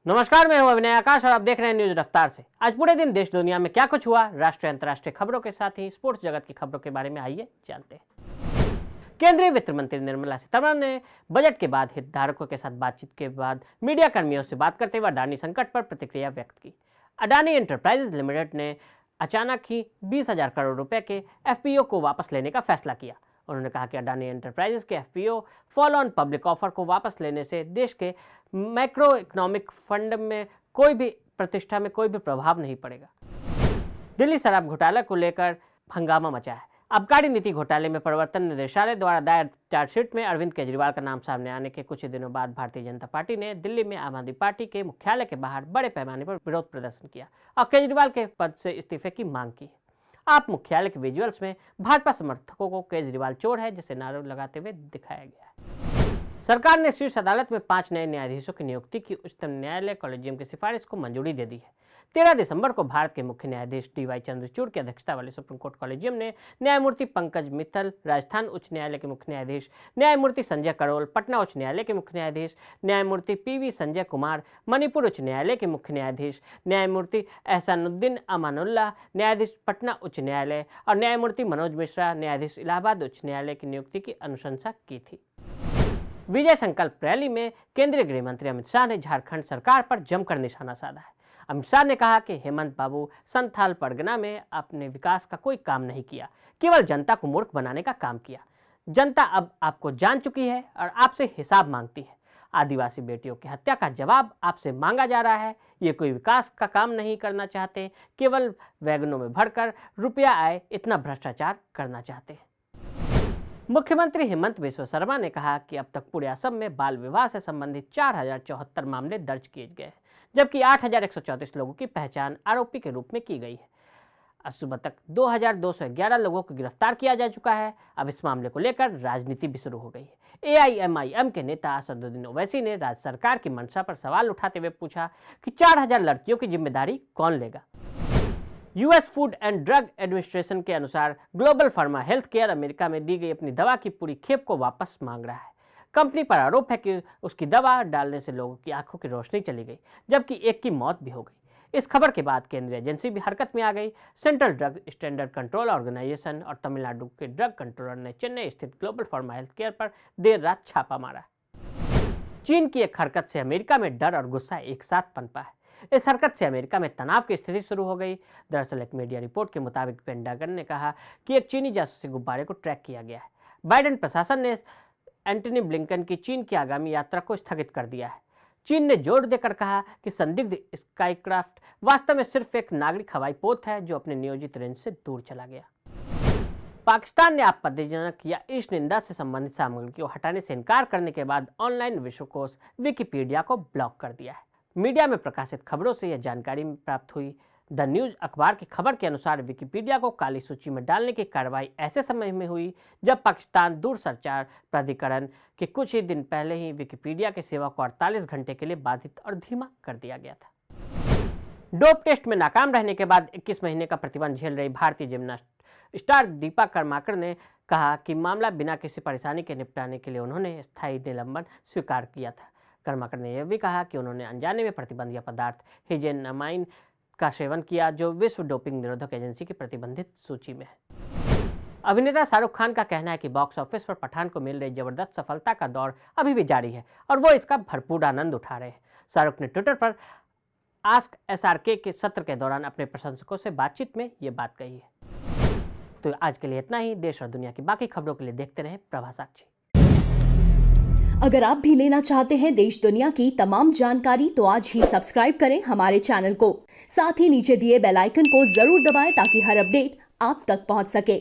नमस्कार, मैं हूं अभिनय आकाश और आप देख रहे हैं न्यूज रफ्तार से। आज पूरे दिन देश दुनिया में क्या कुछ हुआ, राष्ट्रीय अंतर्राष्ट्रीय खबरों के साथ ही स्पोर्ट्स जगत की खबरों के बारे में आइए जानते हैं। केंद्रीय वित्त मंत्री निर्मला सीतारमण ने बजट के बाद हितधारकों के साथ बातचीत के बाद मीडिया कर्मियों से बात करते हुए अडानी संकट पर प्रतिक्रिया व्यक्त की। अडानी एंटरप्राइजेज लिमिटेड ने अचानक ही 20,000 करोड़ रुपए के एफपीओ को वापस लेने का फैसला किया। उन्होंने कहा कि अडानी एंटरप्राइजेज के FPO follow on public offer को वापस लेने से देश के मैक्रो इकोनॉमिक फंड में कोई भी प्रतिष्ठा में कोई भी प्रभाव नहीं पड़ेगा। दिल्ली शराब घोटाला को लेकर हंगामा मचा है। आबकारी नीति घोटाले में प्रवर्तन निदेशालय द्वारा दायर चार्जशीट में अरविंद केजरीवाल का नाम सामने आने के कुछ ही दिनों बाद भारतीय जनता पार्टी ने दिल्ली में आम आदमी पार्टी के मुख्यालय के बाहर बड़े पैमाने पर विरोध प्रदर्शन किया और केजरीवाल के पद से इस्तीफे की मांग की। आप मुख्यालय के विजुअल्स में भाजपा समर्थकों को केजरीवाल चोर है जैसे नारे लगाते हुए दिखाया गया है। सरकार ने शीर्ष अदालत में 5 नए न्यायाधीशों की नियुक्ति की उच्चतम न्यायालय कॉलेजियम की सिफारिश को मंजूरी दे दी है। 13 दिसंबर को भारत के मुख्य न्यायाधीश डीवाई चंद्रचूड़ की अध्यक्षता वाले सुप्रीम कोर्ट कॉलेजियम ने न्यायमूर्ति पंकज मित्तल राजस्थान उच्च न्यायालय के मुख्य न्यायाधीश, न्यायमूर्ति संजय करोल पटना उच्च न्यायालय के मुख्य न्यायाधीश, न्यायमूर्ति पीवी संजय कुमार मणिपुर उच्च न्यायालय के मुख्य न्यायाधीश, न्यायमूर्ति एहसानुद्दीन अमानुल्लाह न्यायाधीश पटना उच्च न्यायालय और न्यायमूर्ति मनोज मिश्रा न्यायाधीश इलाहाबाद उच्च न्यायालय की नियुक्ति की अनुशंसा की थी। विजय संकल्प रैली में केंद्रीय गृह मंत्री अमित शाह ने झारखंड सरकार पर जमकर निशाना साधा है। अमित शाह ने कहा कि हेमंत बाबू संथाल परगना में अपने विकास का कोई काम नहीं किया, केवल जनता को मूर्ख बनाने का काम किया। जनता अब आपको जान चुकी है और आपसे हिसाब मांगती है। आदिवासी बेटियों की हत्या का जवाब आपसे मांगा जा रहा है। ये कोई विकास का काम नहीं करना चाहते, केवल वैगनों में भरकर रुपया आए इतना भ्रष्टाचार करना चाहते हैं। मुख्यमंत्री हेमंत बिस्वा शर्मा ने कहा कि अब तक पूरे असम में बाल विवाह से संबंधित 4074 मामले दर्ज किए गए हैं, जबकि 8134 लोगों की पहचान आरोपी के रूप में की गई है। आज सुबह तक 2211 लोगों को गिरफ्तार किया जा चुका है। अब इस मामले को लेकर राजनीति भी शुरू हो गई है। एआईएमआईएम के नेता असदुद्दीन ओवैसी ने राज्य सरकार की मंशा पर सवाल उठाते हुए पूछा कि 4000 लड़कियों की जिम्मेदारी कौन लेगा। US food and drug administration के अनुसार global pharma health care America में दी गई अपनी दवा की पूरी खेप को वापस मांग रहा है। कंपनी पर आरोप है कि उसकी दवा डालने से लोगों की आंखों की रोशनी चली गई, जबकि एक की मौत भी हो गई। इस खबर के बाद केंद्रीय एजेंसी भी हरकत में आ गई। Central drug standard control organisation और तमिलनाडु के ड्रग कंट्रोलर ने चेन्नई स्थित ग्लोबल फार्मा हेल्थ केयर पर देर रात छापा मारा। चीन की एक हरकत से अमेरिका में डर और गुस्सा एक साथ पनपा है। इस हरकत से अमेरिका में तनाव की स्थिति शुरू हो गई। दरअसल एक मीडिया रिपोर्ट के मुताबिक पेंटागन ने कहा कि एक चीनी जासूसी गुब्बारे को ट्रैक किया गया है। बाइडेन प्रशासन ने एंटनी ब्लिंकन की चीन की आगामी यात्रा को स्थगित कर दिया है। चीन ने जोर देकर कहा कि संदिग्ध स्काईक्राफ्ट वास्तव में सिर्फ एक नागरिक हवाई पोत है जो अपने नियोजित रेंज से दूर चला गया। पाकिस्तान ने आपत्तिजनक या ईश निंदा से संबंधित सामग्री को हटाने से इनकार करने के बाद ऑनलाइन विश्वकोश विकिपीडिया को ब्लॉक कर दिया है। मीडिया में प्रकाशित खबरों से यह जानकारी प्राप्त हुई। द न्यूज अखबार की खबर के अनुसार विकिपीडिया को काली सूची में डालने की कार्रवाई ऐसे समय में हुई जब पाकिस्तान दूरसंचार प्राधिकरण के कुछ ही दिन पहले ही विकिपीडिया की सेवा को 48 घंटे के लिए बाधित और धीमा कर दिया गया था। डोप टेस्ट में नाकाम रहने के बाद 21 महीने का प्रतिबंध झेल रही भारतीय जिम्नास्ट स्टार दीपा कर्माकर ने कहा कि मामला बिना किसी परेशानी के निपटाने के लिए उन्होंने स्थायी निलंबन स्वीकार किया था। कर्माकर ने यह भी कहा कि उन्होंने अनजाने में प्रतिबंधीय पदार्थ हिजेनामाइन का सेवन किया, जो विश्व डोपिंग निरोधक एजेंसी की प्रतिबंधित सूची में है। अभिनेता शाहरुख खान का कहना है कि बॉक्स ऑफिस पर पठान को मिल रही जबरदस्त सफलता का दौर अभी भी जारी है और वो इसका भरपूर आनंद उठा रहे हैं। शाहरुख ने ट्विटर पर आस्क एसआरके के सत्र के दौरान अपने प्रशंसकों से बातचीत में ये बात कही है। तो आज के लिए इतना ही। देश और दुनिया की बाकी खबरों के लिए देखते रहें प्रभा साक्षी। अगर आप भी लेना चाहते हैं देश दुनिया की तमाम जानकारी तो आज ही सब्सक्राइब करें हमारे चैनल को। साथ ही नीचे दिए बेल आइकन को जरूर दबाएं ताकि हर अपडेट आप तक पहुंच सके।